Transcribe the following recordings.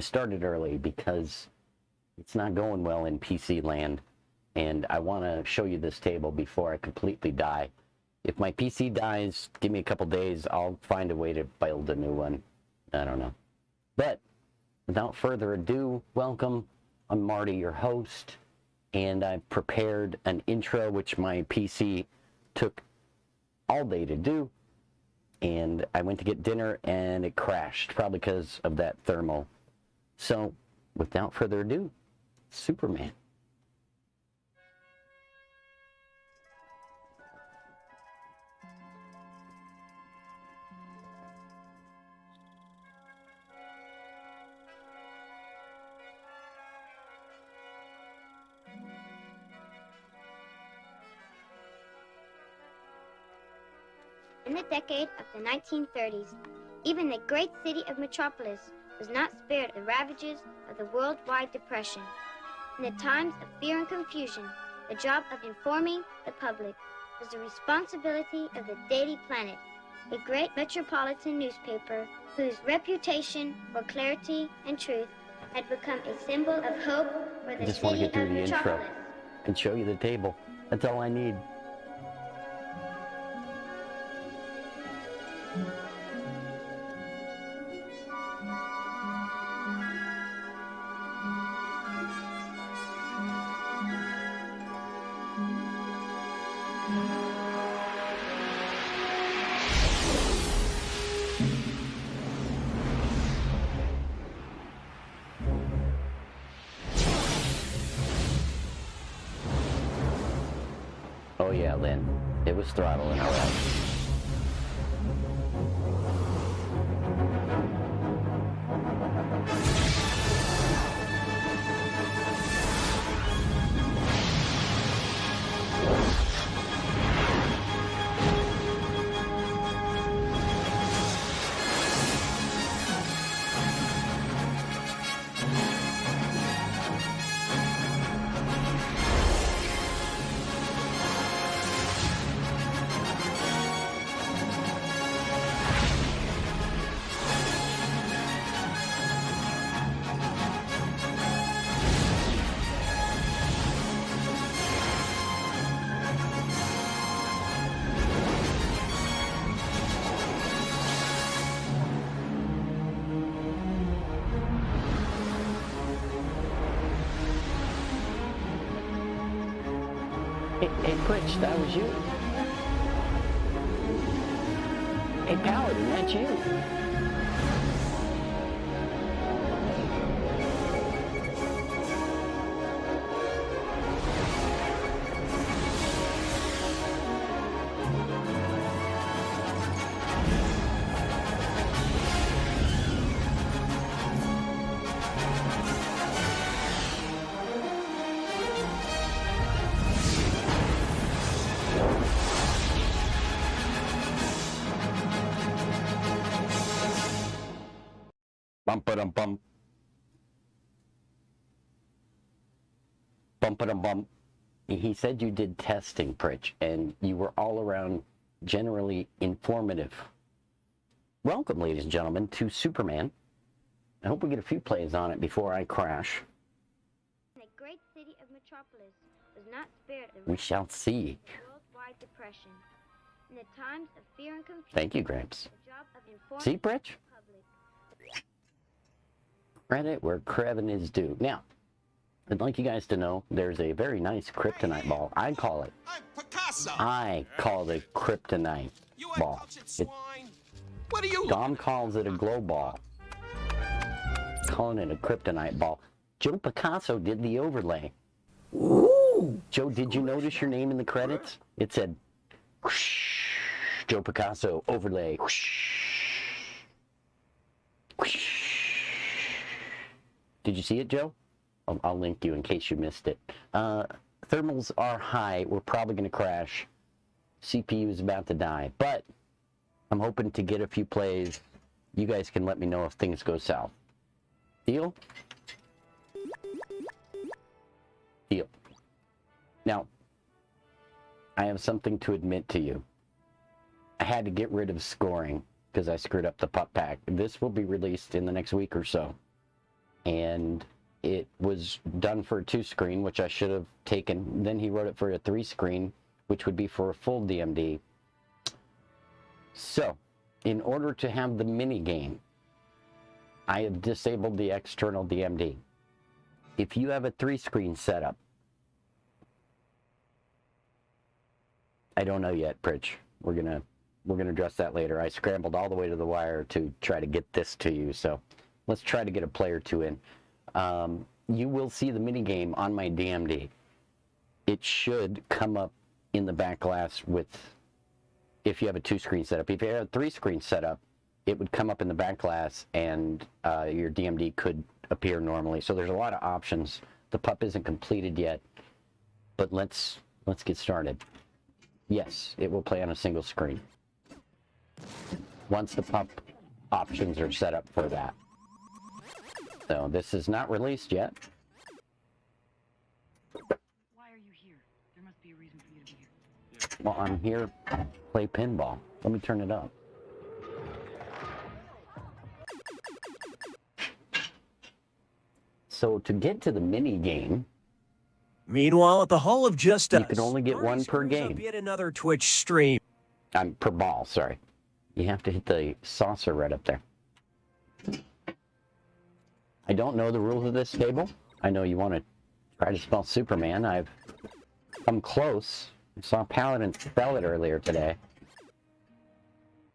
started early because it's not going well in PC land, and I want to show you this table before I completely die. If my PC dies, give me a couple days, I'll find a way to build a new one. I don't know. But without further ado, welcome. I'm Marty, your host, and I've prepared an intro which my PC took all day to do, and I went to get dinner and it crashed, probably because of that thermal. So without further ado, Superman. In the decade of the 1930s, even the great city of Metropolis was not spared the ravages of the worldwide depression. In the times of fear and confusion, the job of informing the public was the responsibility of the Daily Planet, a great metropolitan newspaper whose reputation for clarity and truth had become a symbol of hope for the Just want to city get through of the intro Metropolis. and show you the table. That's all I need. Oh yeah, Lynn. It was throttling, all right. Hey, Twitch, that was you. Hey, Paladin, that's you. Bum-ba-dum-bum. Bum-ba-dum-bum. He said you did testing, Pritch, and you were all around generally informative. Welcome, ladies and gentlemen, to Superman. I hope we get a few plays on it before I crash. The great city of Metropolis was not spared the We shall see. worldwide depression. In the times of fear and confusion, Thank you, Gramps. the job of informing See, Pritch? the public. Credit where credit is due. Now, I'd like you guys to know there's a very nice kryptonite ball. I call it. I'm Picasso. I call it kryptonite You ball. uncultured swine. What are you? Dom calls it a glow ball. Calling it a kryptonite ball. Joe Picasso did the overlay. Ooh. Joe, did you notice your name in the credits? It said, whoosh, Joe Picasso overlay. Whoosh, whoosh. Did you see it, Joe? I'll link you in case you missed it. Thermals are high. We're probably going to crash. CPU is about to die. But I'm hoping to get a few plays. You guys can let me know if things go south. Deal? Deal. Now, I have something to admit to you. I had to get rid of scoring because I screwed up the PUP pack. This will be released in the next week or so. and it was done for a 2-screen, which I should have taken. Then he wrote it for a 3-screen, which would be for a full DMD. So, in order to have the mini game, I have disabled the external DMD. If you have a 3-screen setup, I don't know yet, Pritch. We're gonna address that later. I scrambled all the way to the wire to try to get this to you, so let's try to get a play or two in. You will see the mini game on my DMD. It should come up in the back glass with, if you have a 2-screen setup. If you have a 3-screen setup, it would come up in the back glass, and your DMD could appear normally. So there's a lot of options. The PUP isn't completed yet, but let's get started. Yes, it will play on a single screen once the PUP options are set up for that. So this is not released yet. Why are you here? There must be a reason for you to be here. Well, I'm here to play pinball. Let me turn it up. So to get to the mini game, Meanwhile, at the Hall of Just Us, you can only get one per screws up game. Yet another Twitch stream. Per ball, sorry. You have to hit the saucer right up there. I don't know the rules of this table. I know you want to try to spell Superman. I've come close. I saw Paladin spell it earlier today.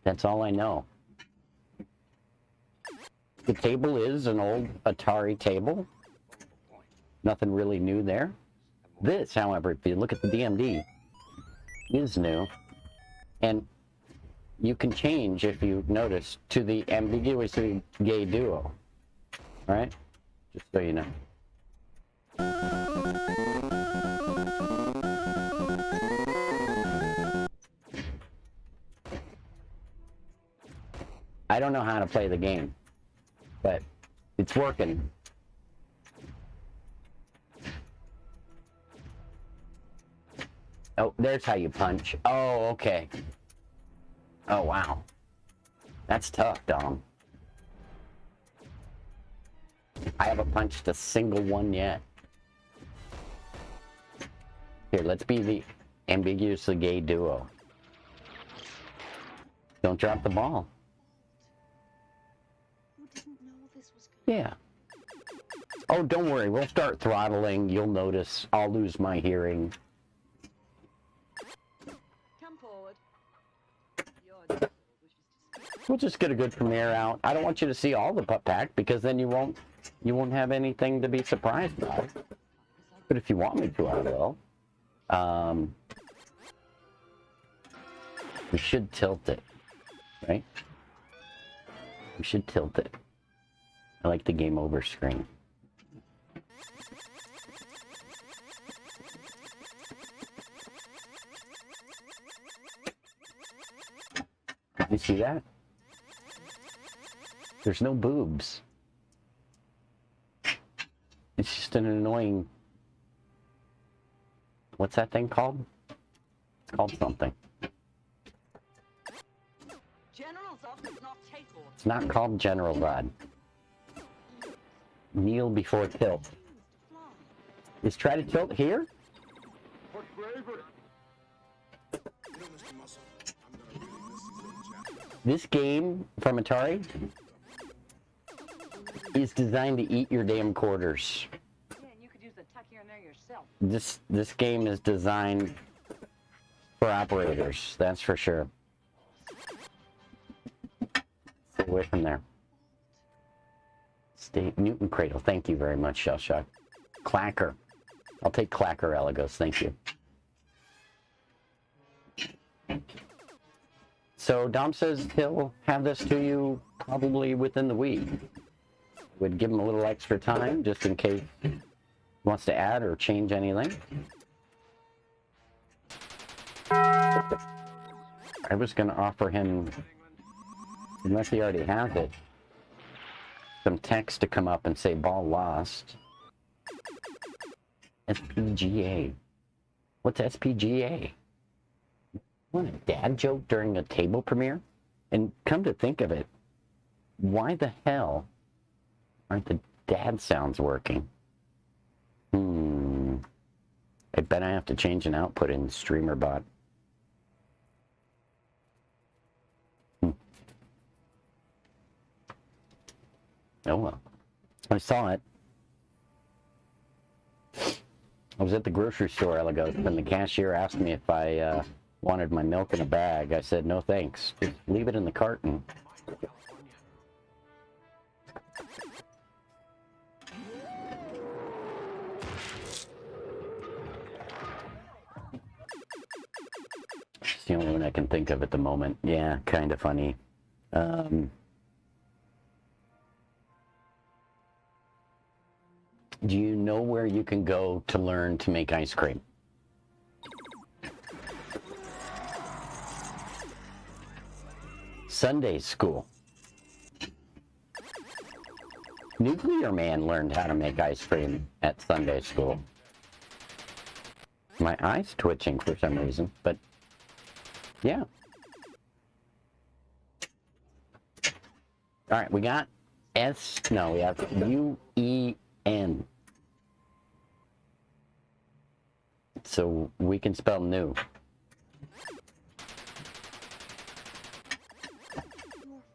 That's all I know. The table is an old Atari table. Nothing really new there. This, however, if you look at the DMD, is new. And you can change, if you notice, to the ambiguously gay duo. Right? Just so you know. I don't know how to play the game, but it's working. Oh, there's how you punch. Oh, okay. Oh, wow. That's tough, Dom. I haven't punched a single one yet. Here, let's be the ambiguously gay duo. Don't drop the ball. Who didn't know this was good? Yeah. Oh, don't worry. We'll start throttling. You'll notice I'll lose my hearing. Come forward. We'll just get a good premiere out. I don't want you to see all the PUP pack because then you won't have anything to be surprised by. But if you want me to, I will. We should tilt it, right? We should tilt it. I like the game over screen. You see that? There's no boobs. It's just an annoying... What's that thing called? It's called something. General's office, not take orders. It's not called General Rod. Kneel before tilt. Is try to tilt here? This game from Atari is designed to eat your damn quarters. Yeah, and you could use the tuck here and there yourself. This game is designed for operators, that's for sure. Stay away from there. Stay Newton Cradle. Thank you very much, Shellshock. Clacker. I'll take Clacker Elegos, thank you. So Dom says he'll have this to you probably within the week. Would give him a little extra time just in case he wants to add or change anything. I was going to offer him, unless he already has it, some text to come up and say ball lost. SPGA. What's SPGA? What, a dad joke during a table premiere? And come to think of it, why the hell aren't the dad sounds working. I bet I have to change an output in StreamerBot. Oh well. I saw it. I was at the grocery store a while ago, and the cashier asked me if I wanted my milk in a bag. I said, no thanks. Just leave it in the carton. It's the only one I can think of at the moment. Yeah, kind of funny. Do you know where you can go to learn to make ice cream? Sunday school. Nuclear Man learned how to make ice cream at Sunday school. My eye's twitching for some reason, but yeah. All right, we got we have U-E-N. So we can spell new.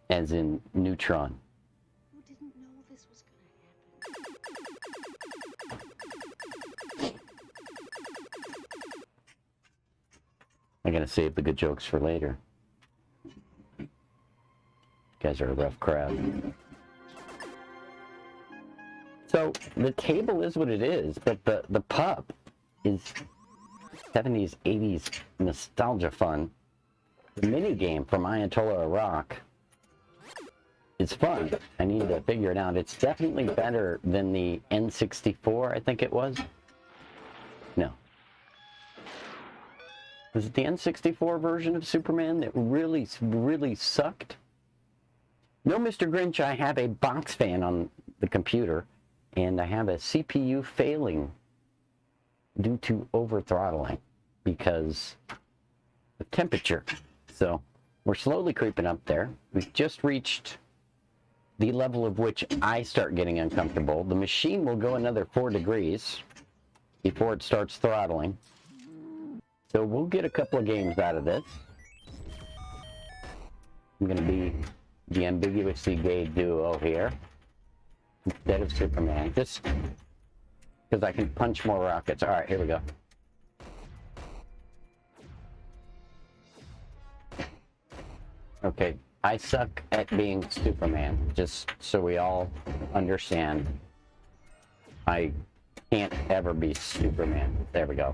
As in neutron. Who didn't know this was gonna happen? I gotta save the good jokes for later. You guys are a rough crowd. So the table is what it is, but the PUP is 70s, 80s nostalgia fun. The mini game from Ayatollah Iraq is fun. I need to figure it out. It's definitely better than the N64, I think it was. No. Was it the N64 version of Superman that really, really sucked? No, Mr. Grinch, I have a box fan on the computer, and I have a CPU failing due to over-throttling because of temperature. So we're slowly creeping up there. We've just reached the level of which I start getting uncomfortable. The machine will go another 4 degrees before it starts throttling. So we'll get a couple of games out of this. I'm going to be the ambiguously gay duo here instead of Superman, just because I can punch more rockets. All right, here we go. Okay, I suck at being Superman, just so we all understand. I can't ever be Superman. There we go.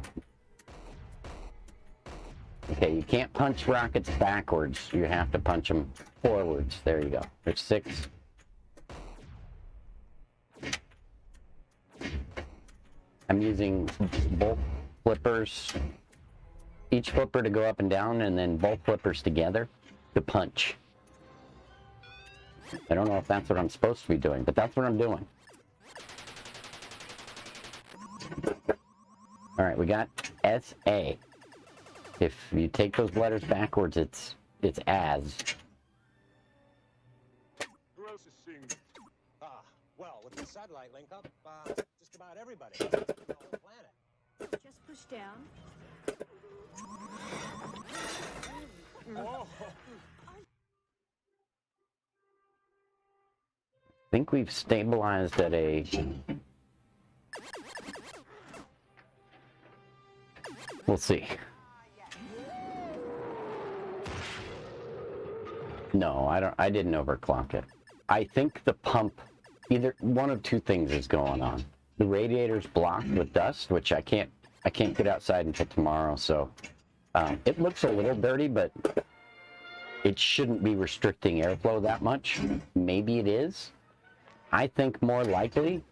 Okay, you can't punch rockets backwards. You have to punch them forwards. There you go. There's 6. I'm using both flippers, each flipper to go up and down, and then both flippers together to punch. I don't know if that's what I'm supposed to be doing, but that's what I'm doing. All right, we got S-A. If you take those letters backwards, it's as. Who else is seeing this? Well, with the satellite link up, just about everybody on the planet. Just push down. Oh. I think we've stabilized at a... We'll see. No, I didn't overclock it. I think the pump, either one of two things is going on. The radiator's blocked with dust, which I can't get outside until tomorrow, so it looks a little dirty, but it shouldn't be restricting airflow that much. Maybe it is. I think more likely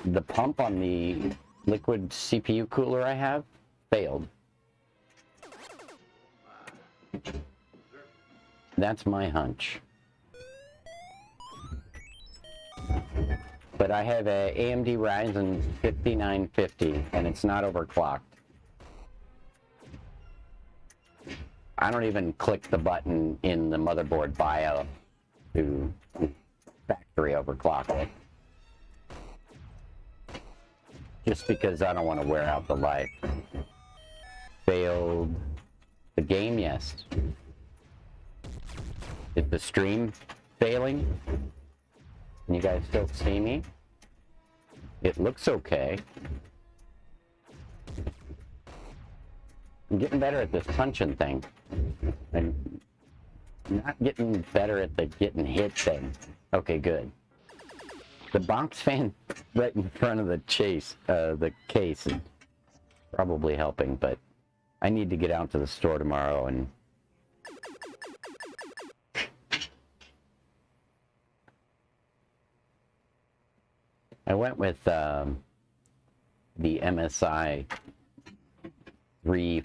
the pump on the liquid CPU cooler I have failed. That's my hunch. But I have a AMD Ryzen 5950 and it's not overclocked. I don't even click the button in the motherboard bio to factory overclock it. just because I don't want to wear out the life. Failed the game, yes. Is the stream failing? Can you guys still see me? It looks okay. I'm getting better at this punching thing. I'm not getting better at the getting hit thing. Okay, good. The box fan right in front of the case is probably helping, but I need to get out to the store tomorrow and I went with the MSI three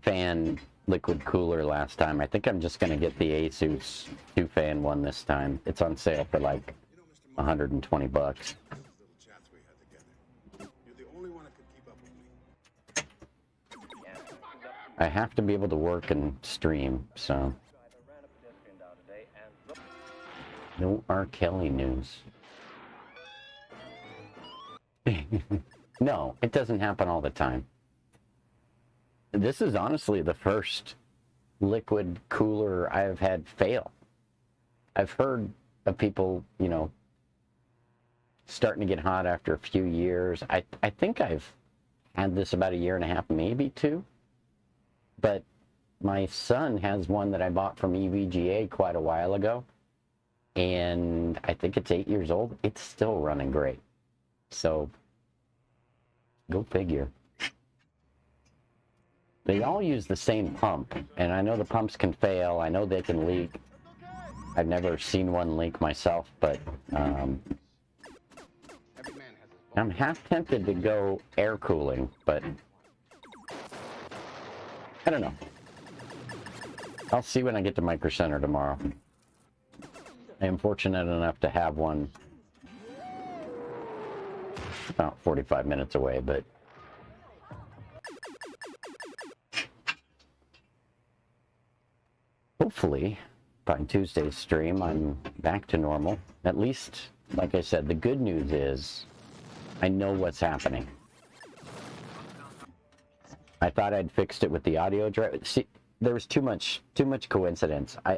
fan liquid cooler last time. I think I'm just gonna get the Asus 2-fan one this time. It's on sale for like $120. I have to be able to work and stream, so no R. Kelly news. No, it doesn't happen all the time. This is honestly the first liquid cooler I have had fail. I've heard of people, you know, starting to get hot after a few years. I think I've had this about a year and a half, maybe two. But my son has one that I bought from EVGA quite a while ago. And I think it's 8 years old. It's still running great. So, go figure. They all use the same pump, and I know the pumps can fail. I know they can leak. I've never seen one leak myself, but I'm half tempted to go air cooling, but I don't know. I'll see when I get to Micro Center tomorrow. I am fortunate enough to have one about 45 minutes away, but hopefully by Tuesday's stream I'm back to normal. At least, like I said, the good news is I know what's happening. I thought I'd fixed it with the audio driver. See, there was too much coincidence. I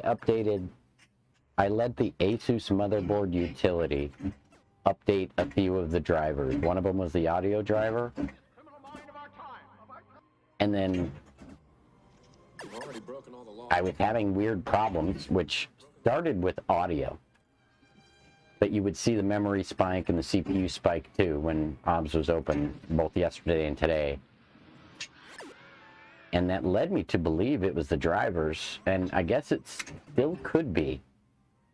let the Asus motherboard utility update a few of the drivers. One of them was the audio driver. And then I was having weird problems, which started with audio. But you would see the memory spike and the CPU spike too when OBS was open both yesterday and today. And that led me to believe it was the drivers, and I guess it still could be.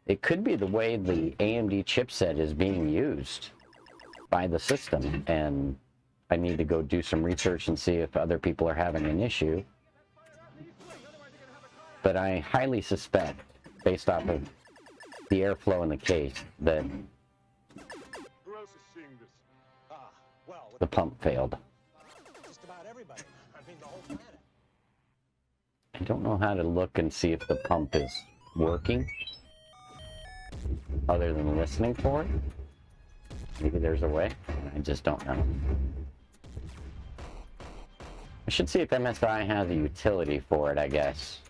It could be the way the AMD chipset is being used by the system, and I need to go do some research and see if other people are having an issue. But I highly suspect, based off of the airflow in the case, that the pump failed. Just about everybody. I mean, the whole planet. I don't know how to look and see if the pump is working, other than listening for it. Maybe there's a way. I just don't know. I should see if MSI has a utility for it, I guess.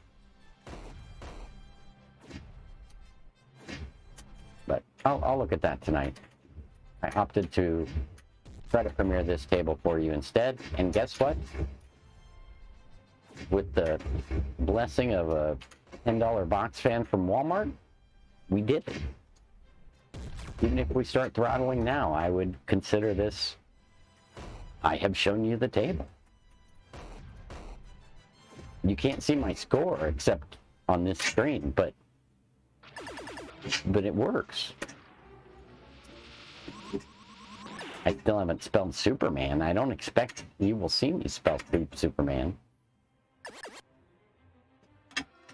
But I'll look at that tonight. I opted to try to premiere this table for you instead, and guess what? With the blessing of a $10 box fan from Walmart, we did it. Even if we start throttling now, I would consider this, I have shown you the table. You can't see my score except on this screen, but it works. I still haven't spelled Superman. I don't expect you will see me spell Superman.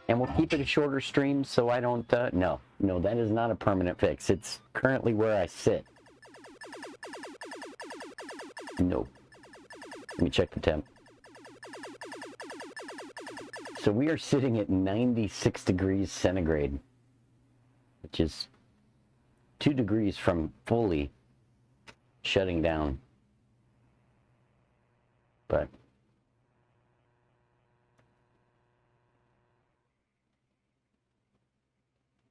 And we'll keep it a shorter stream so I don't, no, that is not a permanent fix. It's currently where I sit. No. Let me check the temp. So we are sitting at 96 degrees centigrade, which is 2 degrees from fully shutting down. But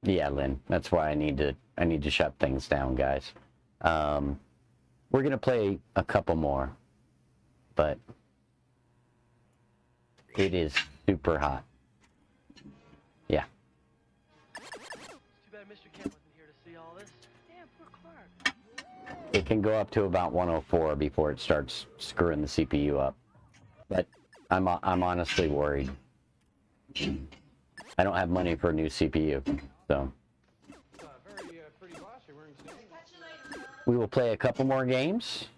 yeah, Lynn, that's why I need to shut things down, guys. We're gonna play a couple more, but it is super hot. Yeah. It's too bad Mr. Kent wasn't here to see all this. Damn, poor Clark. It can go up to about 104 before it starts screwing the CPU up. But I'm honestly worried. I don't have money for a new CPU, so we will play a couple more games.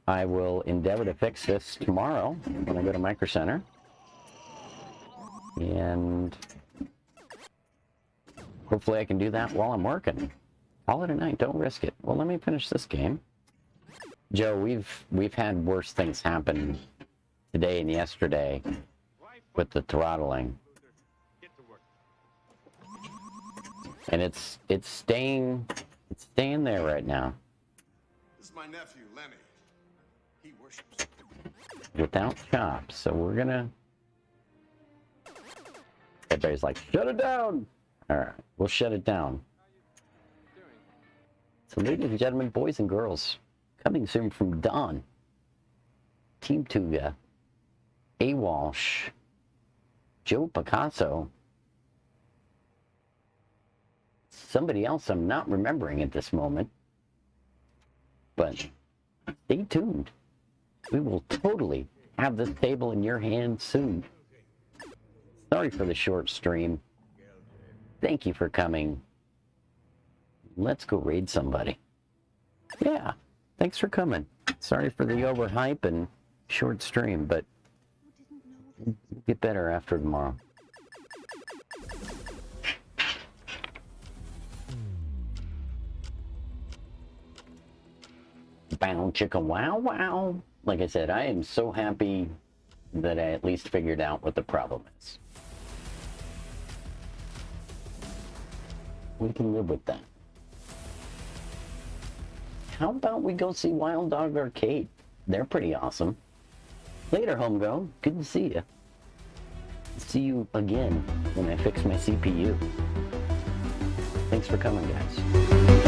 I will endeavor to fix this tomorrow when I go to Micro Center. And hopefully I can do that while I'm working. Call it a night, don't risk it. Well, let me finish this game. Joe, we've had worse things happen today and yesterday with the throttling. And it's staying there right now. This is my nephew, Lenny. He worships. Without chops, so we're gonna... Everybody's like, shut it down! Alright, we'll shut it down. So ladies and gentlemen, boys and girls, coming soon from Don, Team Tuga, A. Walsh, Joe Picasso, somebody else I'm not remembering at this moment, but stay tuned. We will totally have this table in your hands soon. Sorry for the short stream. Thank you for coming. Let's go raid somebody. Yeah, thanks for coming. Sorry for the overhype and short stream, but we'll get better after tomorrow. Bow chicka wow wow. Like I said, I am so happy that I at least figured out what the problem is. We can live with that. How about we go see Wild Dog Arcade? They're pretty awesome. Later, Homegrown. Good to see you. See you again when I fix my CPU. Thanks for coming, guys.